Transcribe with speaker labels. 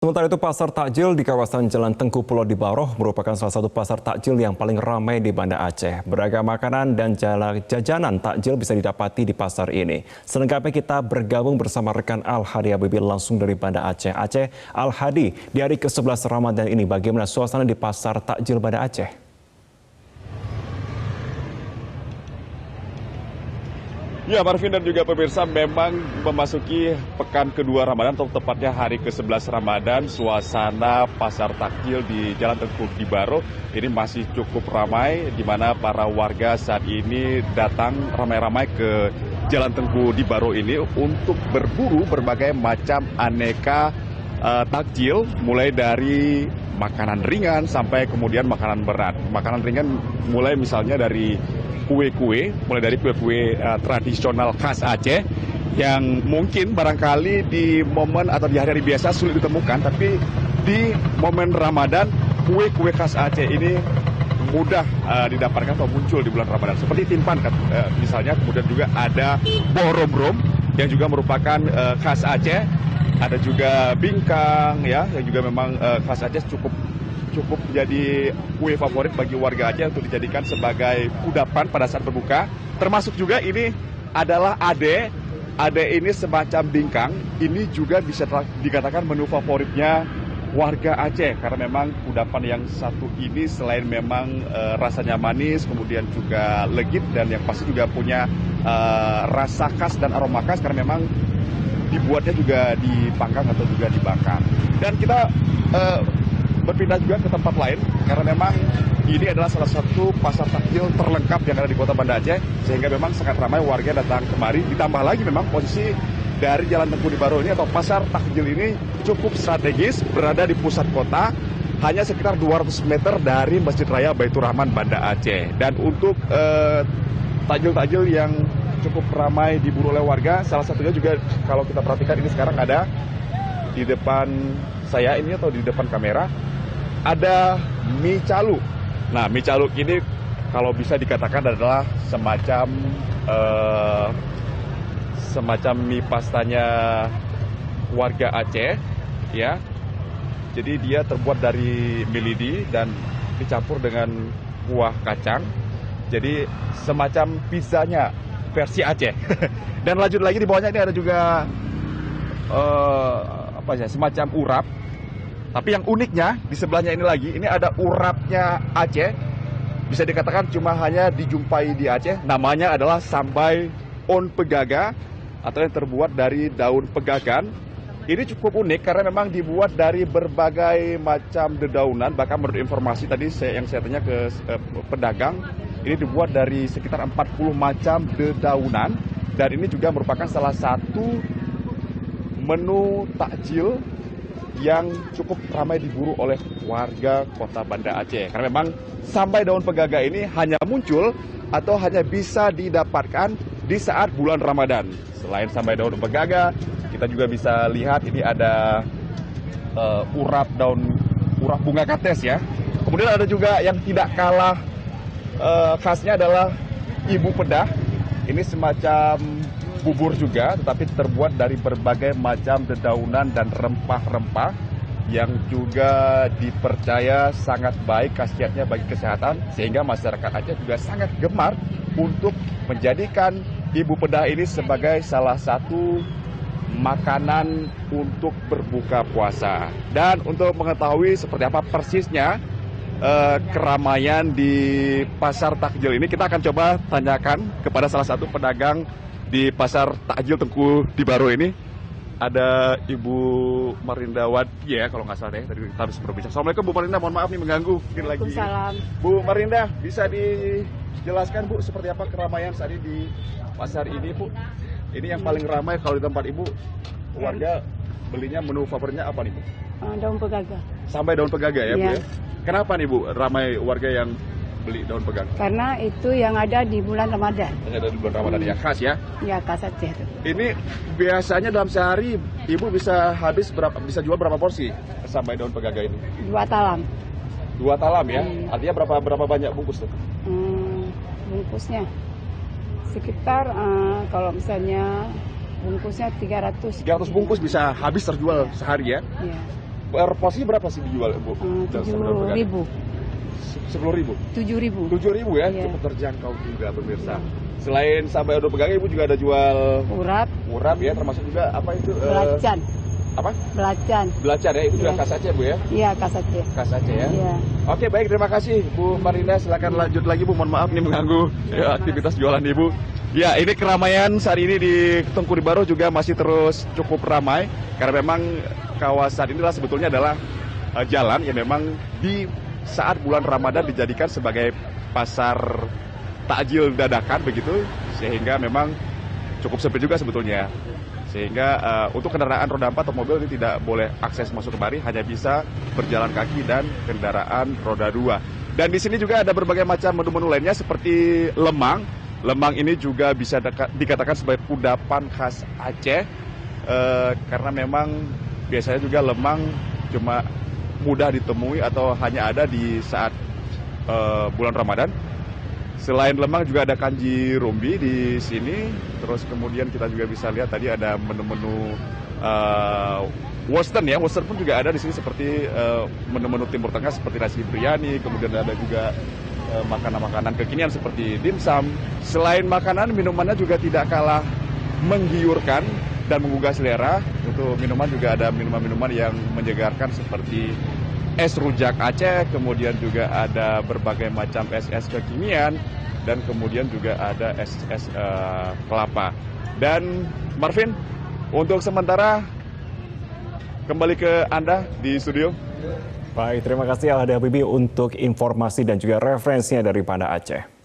Speaker 1: Sementara itu pasar takjil di kawasan Jalan Tengku Pulau di Baroh merupakan salah satu pasar takjil yang paling ramai di Banda Aceh. Beragam makanan dan jajanan takjil bisa didapati di pasar ini. Selengkapnya kita bergabung bersama rekan Al-Hadi Habibie langsung dari Banda Aceh. Al-Hadi, di hari ke-11 Ramadan ini bagaimana suasana di pasar takjil Banda Aceh?
Speaker 2: Ya, Marvin dan juga pemirsa, memang memasuki pekan kedua Ramadan atau tepatnya hari ke-11 Ramadan, suasana pasar takjil di Jalan Tengku di Baroh ini masih cukup ramai, di mana para warga saat ini datang ramai-ramai ke Jalan Tengku di Baroh ini untuk berburu berbagai macam aneka takjil, mulai dari makanan ringan sampai kemudian makanan berat. Makanan ringan mulai misalnya dari kue-kue, mulai dari kue-kue tradisional khas Aceh yang mungkin barangkali di momen atau di hari-hari biasa sulit ditemukan, tapi di momen Ramadan kue-kue khas Aceh ini mudah didapatkan atau muncul di bulan Ramadan. Seperti timpan misalnya, kemudian juga ada borobrom yang juga merupakan khas Aceh. Ada juga bingkang ya, yang juga memang khas Aceh, cukup menjadi kue favorit bagi warga Aceh untuk dijadikan sebagai kudapan pada saat berbuka. Termasuk juga ini adalah ade ini semacam bingkang. Ini juga bisa dikatakan menu favoritnya warga Aceh, karena memang kudapan yang satu ini selain memang rasanya manis, kemudian juga legit, dan yang pasti juga punya rasa khas dan aroma khas karena memang dibuatnya juga dipanggang atau juga dibakar. Dan kita berpindah juga ke tempat lain karena memang ini adalah salah satu pasar takjil terlengkap yang ada di Kota Banda Aceh, sehingga memang sangat ramai warga datang kemari. Ditambah lagi memang posisi dari Jalan Tengku di Baroh ini atau pasar takjil ini cukup strategis, berada di pusat kota, hanya sekitar 200 meter dari Masjid Raya Baitur Rahman Banda Aceh. Dan untuk takjil-takjil yang cukup ramai diburu oleh warga, salah satunya juga kalau kita perhatikan ini sekarang ada di depan saya ini atau di depan kamera, ada mie caluk. Nah, mie caluk ini kalau bisa dikatakan adalah semacam mie pastanya warga Aceh ya. Jadi dia terbuat dari mie lidi dan dicampur dengan kuah kacang. Jadi semacam pizzanya versi Aceh. Dan lanjut lagi di bawahnya ini ada juga semacam urap. Tapi yang uniknya di sebelahnya ini lagi, ini ada urapnya Aceh. Bisa dikatakan cuma hanya dijumpai di Aceh. Namanya adalah sambai on pegaga atau yang terbuat dari daun pegagan. Ini cukup unik karena memang dibuat dari berbagai macam dedaunan. Bahkan menurut informasi tadi yang saya tanya ke pedagang, ini dibuat dari sekitar 40 macam dedaunan. Dan ini juga merupakan salah satu menu takjil yang cukup ramai diburu oleh warga Kota Banda Aceh. Karena memang sampai daun pegaga ini hanya muncul atau hanya bisa didapatkan di saat bulan Ramadan. Selain sampai daun pegaga, kita juga bisa lihat ini ada urap bunga kates ya. Kemudian ada juga yang tidak kalah khasnya adalah ibu pedah. Ini semacam bubur juga, tetapi terbuat dari berbagai macam dedaunan dan rempah-rempah yang juga dipercaya sangat baik khasiatnya bagi kesehatan, sehingga masyarakat Aceh juga sangat gemar untuk menjadikan ibu pedah ini sebagai salah satu makanan untuk berbuka puasa. Dan untuk mengetahui seperti apa persisnya keramaian di pasar takjil ini, kita akan coba tanyakan kepada salah satu pedagang di pasar takjil Tengku di Baroh ini. Ada Ibu Marinda Wati ya, kalau nggak salah ya, tadi kita harus berbicara. Assalamualaikum Bu Marinda, mohon maaf nih mengganggu mungkin lagi.
Speaker 3: Waalaikumsalam.
Speaker 2: Bu Marinda, bisa dijelaskan Bu seperti apa keramaian saat ini di pasar ini Bu? Ini yang paling ramai kalau di tempat Ibu, warga belinya menu favoritnya apa nih Bu?
Speaker 3: Daun pegaga.
Speaker 2: Sampai daun pegaga ya Bu
Speaker 3: Iya.
Speaker 2: ya? Kenapa nih Bu ramai warga yang beli daun pegaga?
Speaker 3: Karena itu yang ada di bulan Ramadan.
Speaker 2: Hanya ada di bulan Ramadan yang khas ya?
Speaker 3: Ya, khas Aceh itu.
Speaker 2: Ini biasanya dalam sehari Ibu bisa bisa jual berapa porsi sampai daun pegaga ini?
Speaker 3: 2 talam.
Speaker 2: 2 talam ya? Artinya berapa banyak bungkus tuh?
Speaker 3: Bungkusnya sekitar kalau misalnya bungkusnya 300.
Speaker 2: 300 bungkus bisa habis terjual sehari ya?
Speaker 3: Ya.
Speaker 2: Per porsi berapa sih dijual, Bu?
Speaker 3: 7.000.
Speaker 2: 10.000?
Speaker 3: 7.000.
Speaker 2: 7.000 ya,
Speaker 3: Iya.
Speaker 2: cukup terjangkau juga pemirsa. Selain sambal odol pegangan, Ibu juga ada jual
Speaker 3: Urap,
Speaker 2: ya, termasuk juga apa itu?
Speaker 3: belacan.
Speaker 2: Apa?
Speaker 3: Belacan.
Speaker 2: Belacan ya, itu juga
Speaker 3: Iya.
Speaker 2: khas Aceh, Bu ya?
Speaker 3: Iya, khas Aceh.
Speaker 2: Khas Aceh ya?
Speaker 3: Iya.
Speaker 2: Oke, baik, terima kasih Bu Marina. Silakan lanjut lagi, Bu. Mohon maaf nih mengganggu aktivitas jualan Ibu. Ya, ini keramaian saat ini di Tengku Ribaro juga masih terus cukup ramai karena memang kawasan inilah sebetulnya adalah jalan yang memang di saat bulan Ramadan dijadikan sebagai pasar takjil dadakan begitu, sehingga memang cukup sempit juga sebetulnya. Sehingga untuk kendaraan roda 4 atau mobil ini tidak boleh akses masuk kemari, hanya bisa berjalan kaki dan kendaraan roda 2. Dan di sini juga ada berbagai macam menu-menu lainnya seperti lemang. Lemang ini juga bisa dikatakan sebagai kudapan khas Aceh, karena memang biasanya juga lemang cuma mudah ditemui atau hanya ada di saat bulan Ramadan. Selain lemang juga ada kanji rumbi di sini. Terus kemudian kita juga bisa lihat tadi ada menu-menu Western ya. Western pun juga ada di sini seperti menu-menu Timur Tengah seperti nasi biryani. Kemudian ada juga makanan-makanan kekinian seperti dimsum. Selain makanan, minumannya juga tidak kalah menggiurkan dan menggugah selera. Untuk minuman juga ada minuman-minuman yang menyegarkan seperti es rujak Aceh, kemudian juga ada berbagai macam es-es kekinian, dan kemudian juga ada es-es kelapa. Dan Marvin, untuk sementara kembali ke Anda di studio.
Speaker 1: Baik, terima kasih Alhada Habibie untuk informasi dan juga referensinya dari Banda Aceh.